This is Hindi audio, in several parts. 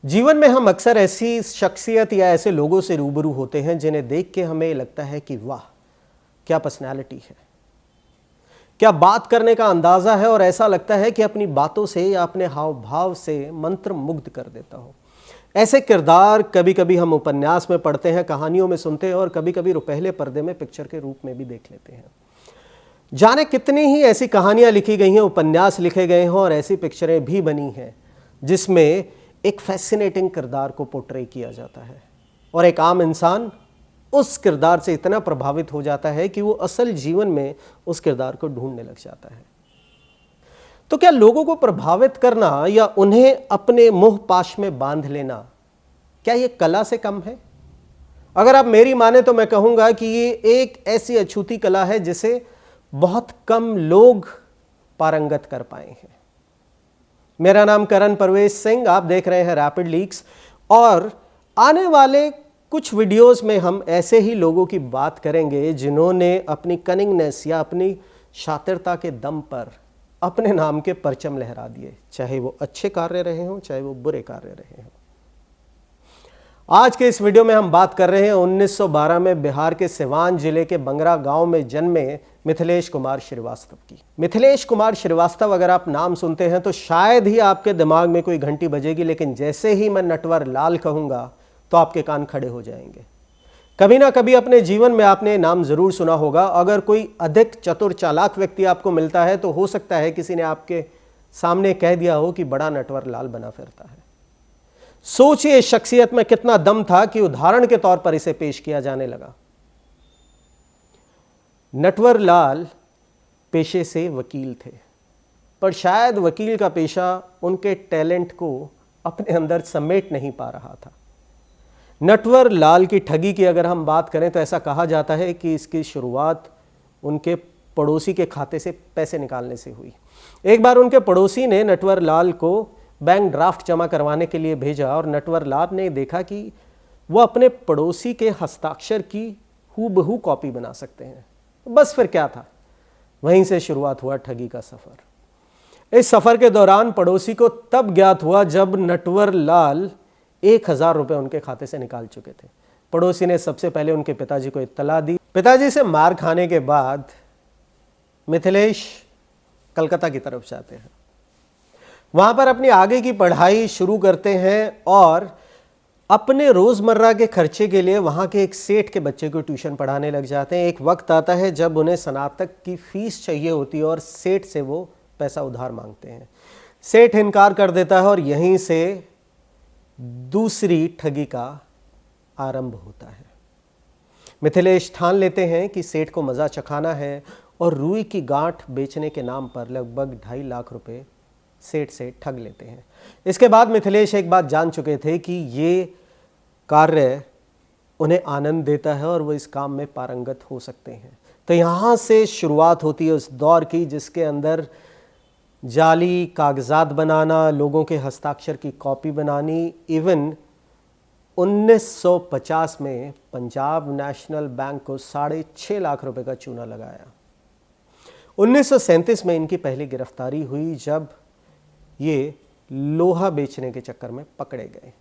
जीवन में हम अक्सर ऐसी शख्सियत या ऐसे लोगों से रूबरू होते हैं जिन्हें देख के हमें लगता है कि वाह क्या पर्सनैलिटी है, क्या बात करने का अंदाजा है, और ऐसा लगता है कि अपनी बातों से या अपने हाव भाव से मंत्र मुग्ध कर देता हो। ऐसे किरदार कभी कभी हम उपन्यास में पढ़ते हैं, कहानियों में सुनते हैं और कभी कभी रुपहले पर्दे में पिक्चर के रूप में भी देख लेते हैं। जाने कितनी ही ऐसी कहानियां लिखी गई हैं, उपन्यास लिखे गए हैं और ऐसी पिक्चरें भी बनी हैं जिसमें एक फैसिनेटिंग किरदार को पोर्ट्रे किया जाता है और एक आम इंसान उस किरदार से इतना प्रभावित हो जाता है कि वो असल जीवन में उस किरदार को ढूंढने लग जाता है। तो क्या लोगों को प्रभावित करना या उन्हें अपने मोह पाश में बांध लेना, क्या ये कला से कम है? अगर आप मेरी माने तो मैं कहूंगा कि ये एक ऐसी अछूती कला है जिसे बहुत कम लोग पारंगत कर पाए हैं। मेरा नाम करण परवेज सिंह, आप देख रहे हैं रैपिड लीक्स, और आने वाले कुछ वीडियोस में हम ऐसे ही लोगों की बात करेंगे जिन्होंने अपनी कनिंगनेस या अपनी शातिरता के दम पर अपने नाम के परचम लहरा दिए, चाहे वो अच्छे कार्य रहे हों चाहे वो बुरे कार्य रहे हों। आज के इस वीडियो में हम बात कर रहे हैं 1912 में बिहार के सिवान जिले के बंगरा गांव में जन्मे मिथिलेश कुमार श्रीवास्तव की। मिथिलेश कुमार श्रीवास्तव, अगर आप नाम सुनते हैं तो शायद ही आपके दिमाग में कोई घंटी बजेगी, लेकिन जैसे ही मैं नटवर लाल कहूंगा तो आपके कान खड़े हो जाएंगे। कभी ना कभी अपने जीवन में आपने नाम जरूर सुना होगा। अगर कोई अधिक चतुर चालाक व्यक्ति आपको मिलता है तो हो सकता है किसी ने आपके सामने कह दिया हो कि बड़ा नटवर लाल बना फिरता है। सोचिए इस शख्सियत में कितना दम था कि उदाहरण के तौर पर इसे पेश किया जाने लगा। नटवर लाल पेशे से वकील थे, पर शायद वकील का पेशा उनके टैलेंट को अपने अंदर समेट नहीं पा रहा था। नटवर लाल की ठगी की अगर हम बात करें तो ऐसा कहा जाता है कि इसकी शुरुआत उनके पड़ोसी के खाते से पैसे निकालने से हुई। एक बार उनके पड़ोसी ने नटवर लाल को बैंक ड्राफ्ट जमा करवाने के लिए भेजा और नटवर लाल ने देखा कि वो अपने पड़ोसी के हस्ताक्षर की हूबहू कॉपी बना सकते हैं। बस फिर क्या था, वहीं से शुरुआत हुआ ठगी का सफर। इस सफर के दौरान पड़ोसी को तब ज्ञात हुआ जब नटवर लाल 1000 रुपये उनके खाते से निकाल चुके थे। पड़ोसी ने सबसे पहले उनके पिताजी को इत्तला दी। पिताजी से मार खाने के बाद मिथिलेश कलकत्ता की तरफ जाते हैं। वहां पर अपनी आगे की पढ़ाई शुरू करते हैं और अपने रोजमर्रा के खर्चे के लिए वहां के एक सेठ के बच्चे को ट्यूशन पढ़ाने लग जाते हैं। एक वक्त आता है जब उन्हें स्नातक की फीस चाहिए होती है और सेठ से वो पैसा उधार मांगते हैं। सेठ इनकार कर देता है और यहीं से दूसरी ठगी का आरंभ होता है। मिथिलेश ठान लेते हैं कि सेठ को मजा चखाना है और रुई की गांठ बेचने के नाम पर लगभग 2.5 लाख रुपए सेठ से ठग लेते हैं। इसके बाद मिथिलेश एक बात जान चुके थे कि ये कार्य उन्हें आनंद देता है और वो इस काम में पारंगत हो सकते हैं। तो यहाँ से शुरुआत होती है उस दौर की जिसके अंदर जाली कागजात बनाना, लोगों के हस्ताक्षर की कॉपी बनानी। इवन 1950 में पंजाब नेशनल बैंक को 6.5 लाख रुपए का चूना लगाया। 1937 में इनकी पहली गिरफ्तारी हुई जब ये लोहा बेचने के चक्कर में पकड़े गए।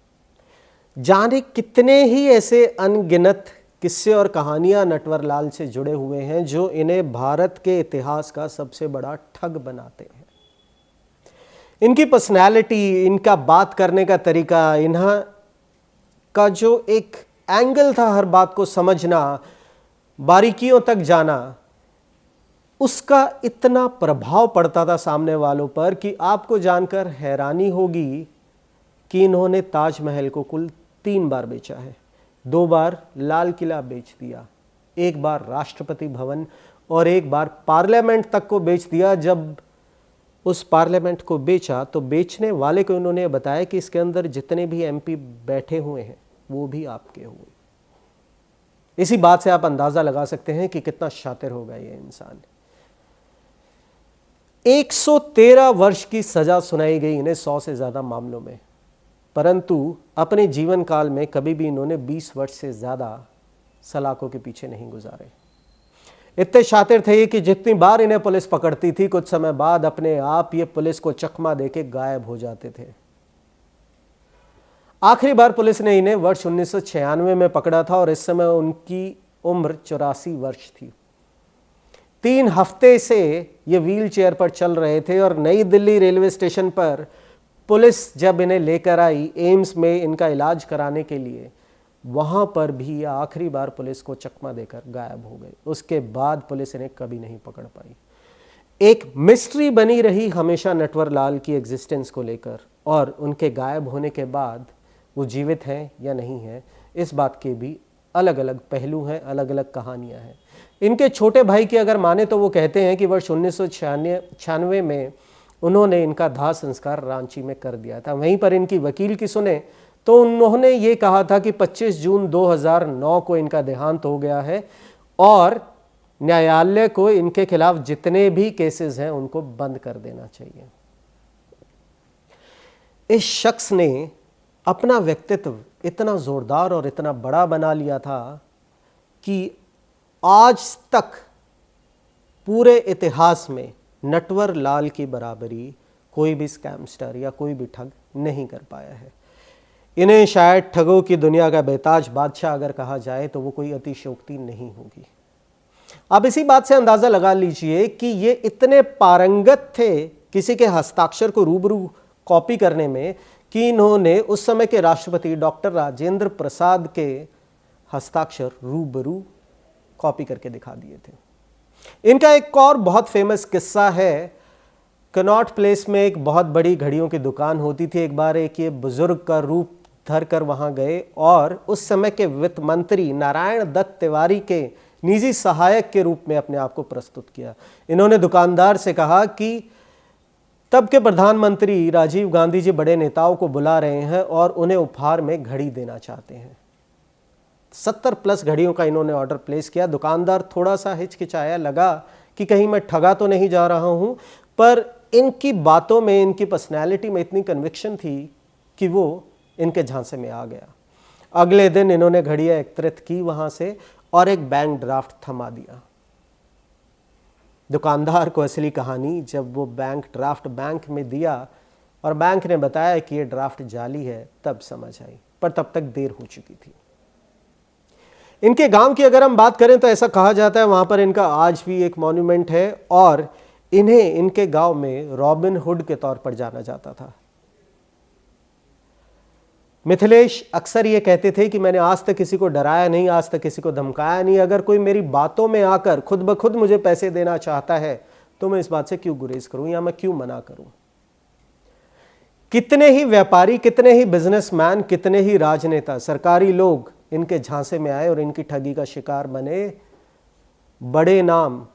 जाने कितने ही ऐसे अनगिनत किस्से और कहानियां नटवर लाल से जुड़े हुए हैं जो इन्हें भारत के इतिहास का सबसे बड़ा ठग बनाते हैं। इनकी पर्सनैलिटी, इनका बात करने का तरीका, इन्हा का जो एक एंगल था हर बात को समझना, बारीकियों तक जाना, उसका इतना प्रभाव पड़ता था सामने वालों पर कि आपको जानकर हैरानी होगी कि इन्होंने ताजमहल को कुल 3 बार बेचा है। 2 बार लाल किला बेच दिया, 1 बार राष्ट्रपति भवन और 1 बार पार्लियामेंट तक को बेच दिया। जब उस पार्लियामेंट को बेचा तो बेचने वाले को उन्होंने बताया कि इसके अंदर जितने भी एमपी बैठे हुए हैं वो भी आपके हुए। इसी बात से आप अंदाजा लगा सकते हैं कि कितना शातिर होगा ये इंसान। 113 वर्ष की सजा सुनाई गई इन्हें 100 से ज्यादा मामलों में, परंतु अपने जीवन काल में कभी भी इन्होंने 20 वर्ष से ज्यादा सलाखों के पीछे नहीं गुजारे। इतने शातिर थे कि जितनी बार इन्हें पुलिस पकड़ती थी कुछ समय बाद अपने आप ये पुलिस को चकमा देके गायब हो जाते थे। आखिरी बार पुलिस ने इन्हें वर्ष 1996 में पकड़ा था और इस समय उनकी उम्र 84 वर्ष थी। 3 हफ्ते से ये व्हील चेयर पर चल रहे थे और नई दिल्ली रेलवे स्टेशन पर पुलिस जब इन्हें लेकर आई एम्स में इनका इलाज कराने के लिए, वहां पर भी ये आखिरी बार पुलिस को चकमा देकर गायब हो गए। उसके बाद पुलिस इन्हें कभी नहीं पकड़ पाई। एक मिस्ट्री बनी रही हमेशा नटवर लाल की एग्जिस्टेंस को लेकर, और उनके गायब होने के बाद वो जीवित हैं या नहीं हैं, इस बात के भी अलग अलग पहलू हैं, अलग अलग कहानियां हैं। इनके छोटे भाई की अगर माने तो वो कहते हैं कि वर्ष 1996 में उन्होंने इनका दाह संस्कार रांची में कर दिया था। वहीं पर इनकी वकील की सुने तो उन्होंने ये कहा था कि 25 जून 2009 को इनका देहांत हो गया है और न्यायालय को इनके खिलाफ जितने भी केसेस हैं उनको बंद कर देना चाहिए। इस शख्स ने अपना व्यक्तित्व इतना जोरदार और इतना बड़ा बना लिया था कि आज तक पूरे इतिहास में नटवर लाल की बराबरी कोई भी स्कैमस्टर या कोई भी ठग नहीं कर पाया है। इन्हें शायद ठगों की दुनिया का बेताज बादशाह अगर कहा जाए तो वो कोई अतिशयोक्ति नहीं होगी। आप इसी बात से अंदाजा लगा लीजिए कि ये इतने पारंगत थे किसी के हस्ताक्षर को रूबरू कॉपी करने में कि इन्होंने उस समय के राष्ट्रपति डॉक्टर राजेंद्र प्रसाद के हस्ताक्षर रूबरू कॉपी करके दिखा दिए थे। इनका एक और बहुत फेमस किस्सा है। कनॉट प्लेस में एक बहुत बड़ी घड़ियों की दुकान होती थी। एक बार एक ये बुजुर्ग का रूप धर कर वहां गए और उस समय के वित्त मंत्री नारायण दत्त तिवारी के निजी सहायक के रूप में अपने आप को प्रस्तुत किया। इन्होंने दुकानदार से कहा कि तब के प्रधानमंत्री राजीव गांधी जी बड़े नेताओं को बुला रहे हैं और उन्हें उपहार में घड़ी देना चाहते हैं। 70+ घड़ियों का इन्होंने ऑर्डर प्लेस किया। दुकानदार थोड़ा सा हिचकिचाया, लगा कि कहीं मैं ठगा तो नहीं जा रहा हूं, पर इनकी बातों में, इनकी पर्सनैलिटी में इतनी कन्विक्शन थी कि वो इनके झांसे में आ गया। अगले दिन इन्होंने घड़ियां एकत्रित की वहां से और एक बैंक ड्राफ्ट थमा दिया। दुकानदार को असली कहानी जब वो बैंक ड्राफ्ट बैंक में दिया और बैंक ने बताया कि ये ड्राफ्ट जाली है, तब समझ आई, पर तब तक देर हो चुकी थी। इनके गांव की अगर हम बात करें तो ऐसा कहा जाता है वहां पर इनका आज भी एक मॉन्यूमेंट है और इन्हें इनके गांव में रॉबिन हुड के तौर पर जाना जाता था। मिथिलेश अक्सर ये कहते थे कि मैंने आज तक किसी को डराया नहीं, आज तक किसी को धमकाया नहीं। अगर कोई मेरी बातों में आकर खुद ब खुद मुझे पैसे देना चाहता है तो मैं इस बात से क्यों गुरेज करूं या मैं क्यों मना करूं। कितने ही व्यापारी, कितने ही बिजनेसमैन, कितने ही राजनेता, सरकारी लोग इनके झांसे में आए और इनकी ठगी का शिकार बने। बड़े नाम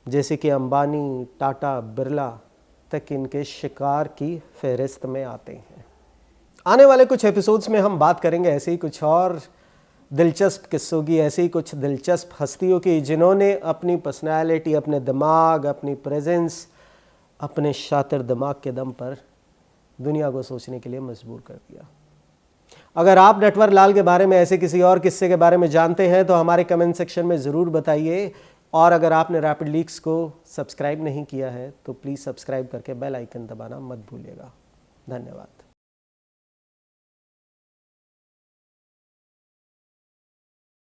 जैसे कि अंबानी, टाटा, बिरला तक इनके शिकार की फहरिस्त में आते हैं। आने वाले कुछ एपिसोड्स में हम बात करेंगे ऐसे ही कुछ और दिलचस्प किस्सों की, ऐसे ही कुछ दिलचस्प हस्तियों की जिन्होंने अपनी पर्सनैलिटी, अपने दिमाग, अपनी प्रेजेंस, अपने शातिर दिमाग के दम पर दुनिया को सोचने के लिए मजबूर कर दिया। अगर आप नटवर लाल के बारे में ऐसे किसी और किस्से के बारे में जानते हैं तो हमारे कमेंट सेक्शन में ज़रूर बताइए। और अगर आपने रैपिड लीक्स को सब्सक्राइब नहीं किया है तो प्लीज़ सब्सक्राइब करके बेल आइकन दबाना मत भूलिएगा। धन्यवाद।